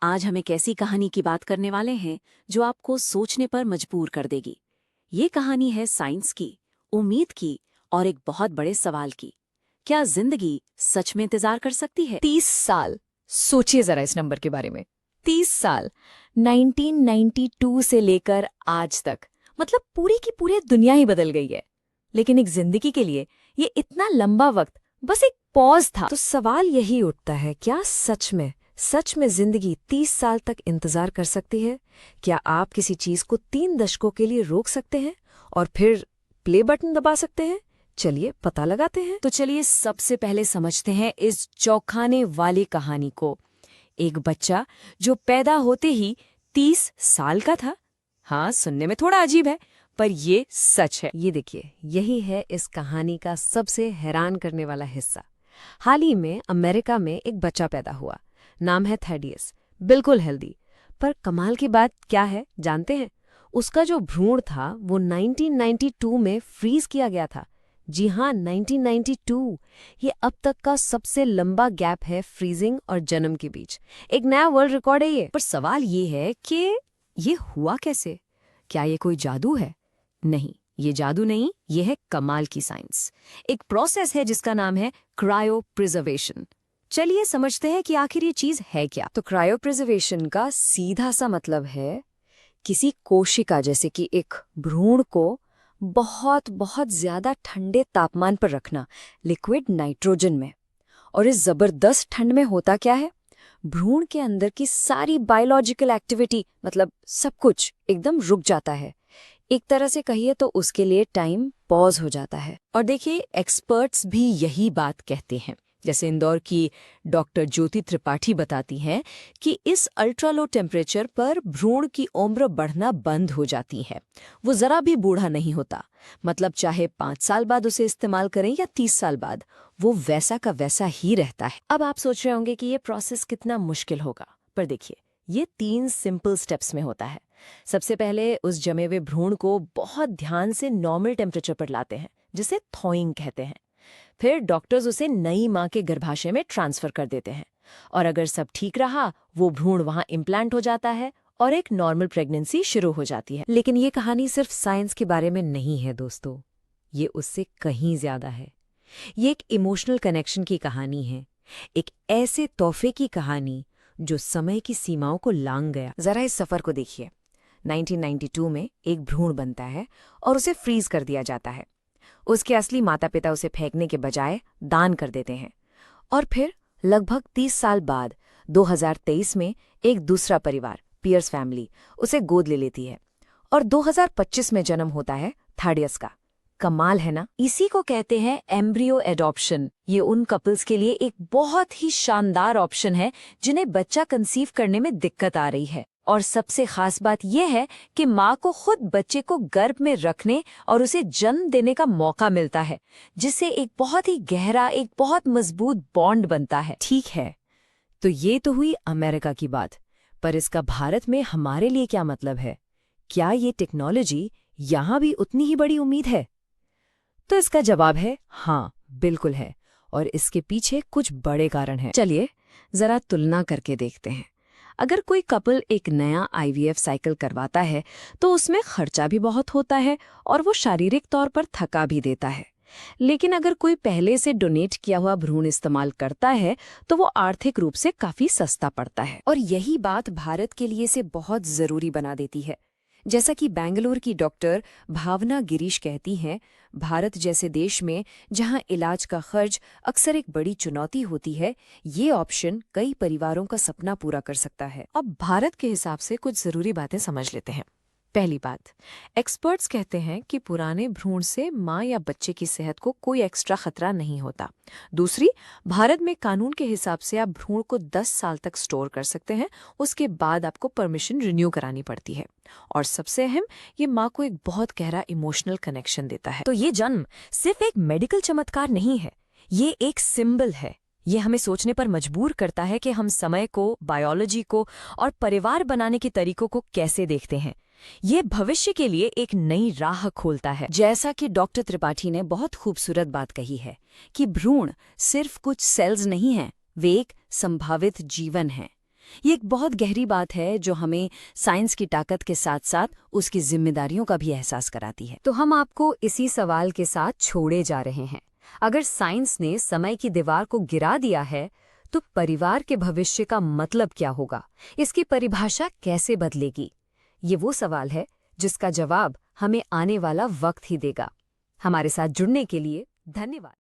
आज हम एक ऐसी कहानी की बात करने वाले हैं जो आपको सोचने पर मजबूर कर देगी। ये कहानी है साइंस की, उम्मीद की और एक बहुत बड़े सवाल की। क्या जिंदगी सच में इंतजार कर सकती है? 30 साल। सोचिए जरा इस नंबर के बारे में। 30 साल। 1992 से लेकर आज तक, मतलब पूरी की पूरी दुनिया ही बदल गई है। लेकिन एक जिंदगी के लिए ये इतना लंबा वक्त बस एक पॉज था। तो सवाल यही उठता है, क्या सच में जिंदगी 30 साल तक इंतजार कर सकती है? क्या आप किसी चीज को 3 दशकों के लिए रोक सकते हैं और फिर प्ले बटन दबा सकते हैं? चलिए पता लगाते हैं। तो चलिए सबसे पहले समझते हैं इस चौंकाने वाली कहानी को। एक बच्चा जो पैदा होते ही 30 साल का था। हाँ, सुनने में थोड़ा अजीब है, पर ये सच है। ये देखिए, यही है इस कहानी का सबसे हैरान करने वाला हिस्सा। हाल ही में अमेरिका में एक बच्चा पैदा हुआ। नाम है थैडियस, बिल्कुल हेल्दी। पर कमाल की बात क्या है जानते हैं? उसका जो भ्रूण था वो 1992 में फ्रीज किया गया था। जी हाँ, 1992। ये अब तक का सबसे लंबा गैप है फ्रीजिंग और जन्म के बीच। एक नया वर्ल्ड रिकॉर्ड है ये। पर सवाल ये है कि ये हुआ कैसे? क्या ये कोई जादू है? नहीं, ये जादू नहीं, ये है कमाल की साइंस। एक प्रोसेस है जिसका नाम है क्रायोप्रिजर्वेशन। चलिए समझते हैं कि आखिर ये चीज है क्या। तो क्रायोप्रिजर्वेशन का सीधा सा मतलब है किसी कोशिका जैसे कि एक भ्रूण को बहुत बहुत ज्यादा ठंडे तापमान पर रखना, लिक्विड नाइट्रोजन में। और इस जबरदस्त ठंड में होता क्या है? भ्रूण के अंदर की सारी बायोलॉजिकल एक्टिविटी, मतलब सब कुछ एकदम रुक जाता है। एक तरह से कहिए तो उसके लिए टाइम पॉज हो जाता है। और देखिए, एक्सपर्ट्स भी यही बात कहते हैं। जैसे इंदौर की डॉक्टर ज्योति त्रिपाठी बताती हैं कि इस अल्ट्रा लो टेम्परेचर पर भ्रूण की उम्र बढ़ना बंद हो जाती है। वो जरा भी बूढ़ा नहीं होता। मतलब चाहे 5 साल बाद उसे इस्तेमाल करें या 30 साल बाद, वो वैसा का वैसा ही रहता है। अब आप सोच रहे होंगे कि ये प्रोसेस कितना मुश्किल होगा, पर देखिए, ये 3 सिंपल स्टेप्स में होता है। सबसे पहले उस जमे हुए भ्रूण को बहुत ध्यान से नॉर्मल टेम्परेचर पर लाते हैं, जिसे थॉइंग कहते हैं। फिर डॉक्टर्स उसे नई माँ के गर्भाशय में ट्रांसफर कर देते हैं, और अगर सब ठीक रहा, वो भ्रूण वहाँ इम्प्लांट हो जाता है और एक नॉर्मल प्रेगनेंसी शुरू हो जाती है। लेकिन ये कहानी सिर्फ साइंस के बारे में नहीं है दोस्तों, ये उससे कहीं ज्यादा है। ये एक इमोशनल कनेक्शन की कहानी है, एक ऐसे तोहफे की कहानी जो समय की सीमाओं को लांघ गया। जरा इस सफर को देखिए। 1992 में एक भ्रूण बनता है और उसे फ्रीज कर दिया जाता है। उसके असली माता पिता उसे फेंकने के बजाय दान कर देते हैं। और फिर लगभग 30 साल बाद 2023 में एक दूसरा परिवार, पियर्स फैमिली, उसे गोद ले लेती है और 2025 में जन्म होता है थैडियस का। कमाल है ना? इसी को कहते हैं एम्ब्रियो एडॉप्शन। ये उन कपल्स के लिए एक बहुत ही शानदार ऑप्शन है जिन्हें बच्चा कंसीव करने में दिक्कत आ रही है। और सबसे खास बात यह है कि माँ को खुद बच्चे को गर्भ में रखने और उसे जन्म देने का मौका मिलता है, जिससे एक बहुत ही गहरा, एक बहुत मजबूत बॉन्ड बनता है। ठीक है, तो ये तो हुई अमेरिका की बात, पर इसका भारत में हमारे लिए क्या मतलब है? क्या ये टेक्नोलॉजी यहाँ भी उतनी ही बड़ी उम्मीद है? तो इसका जवाब है हाँ, बिल्कुल है। और इसके पीछे कुछ बड़े कारण हैं। चलिए जरा तुलना करके देखते हैं। अगर कोई कपल एक नया आईवीएफ साइकिल करवाता है तो उसमें खर्चा भी बहुत होता है और वो शारीरिक तौर पर थका भी देता है। लेकिन अगर कोई पहले से डोनेट किया हुआ भ्रूण इस्तेमाल करता है तो वो आर्थिक रूप से काफी सस्ता पड़ता है। और यही बात भारत के लिए से बहुत जरूरी बना देती है। जैसा कि बेंगलुरु की डॉक्टर भावना गिरीश कहती हैं, भारत जैसे देश में जहां इलाज का खर्च अक्सर एक बड़ी चुनौती होती है, ये ऑप्शन कई परिवारों का सपना पूरा कर सकता है। अब भारत के हिसाब से कुछ जरूरी बातें समझ लेते हैं। पहली बात, एक्सपर्ट्स कहते हैं कि पुराने भ्रूण से माँ या बच्चे की सेहत को कोई एक्स्ट्रा खतरा नहीं होता। दूसरी, भारत में कानून के हिसाब से आप भ्रूण को 10 साल तक स्टोर कर सकते हैं, उसके बाद आपको परमिशन रिन्यू करानी पड़ती है। और सबसे अहम, ये माँ को एक बहुत गहरा इमोशनल कनेक्शन देता है। तो ये जन्म सिर्फ एक मेडिकल चमत्कार नहीं है, ये एक सिंबल है। ये हमें सोचने पर मजबूर करता है कि हम समय को, बायोलॉजी को और परिवार बनाने के तरीकों को कैसे देखते हैं। ये भविष्य के लिए एक नई राह खोलता है। जैसा कि डॉक्टर त्रिपाठी ने बहुत खूबसूरत बात कही है कि भ्रूण सिर्फ कुछ सेल्स नहीं हैं, वे एक संभावित जीवन हैं। ये एक बहुत गहरी बात है जो हमें साइंस की ताकत के साथ साथ उसकी जिम्मेदारियों का भी एहसास कराती है। तो हम आपको इसी सवाल के साथ छोड़े जा रहे हैं। अगर साइंस ने समय की दीवार को गिरा दिया है, तो परिवार के भविष्य का मतलब क्या होगा? इसकी परिभाषा कैसे बदलेगी? ये वो सवाल है जिसका जवाब हमें आने वाला वक्त ही देगा। हमारे साथ जुड़ने के लिए धन्यवाद।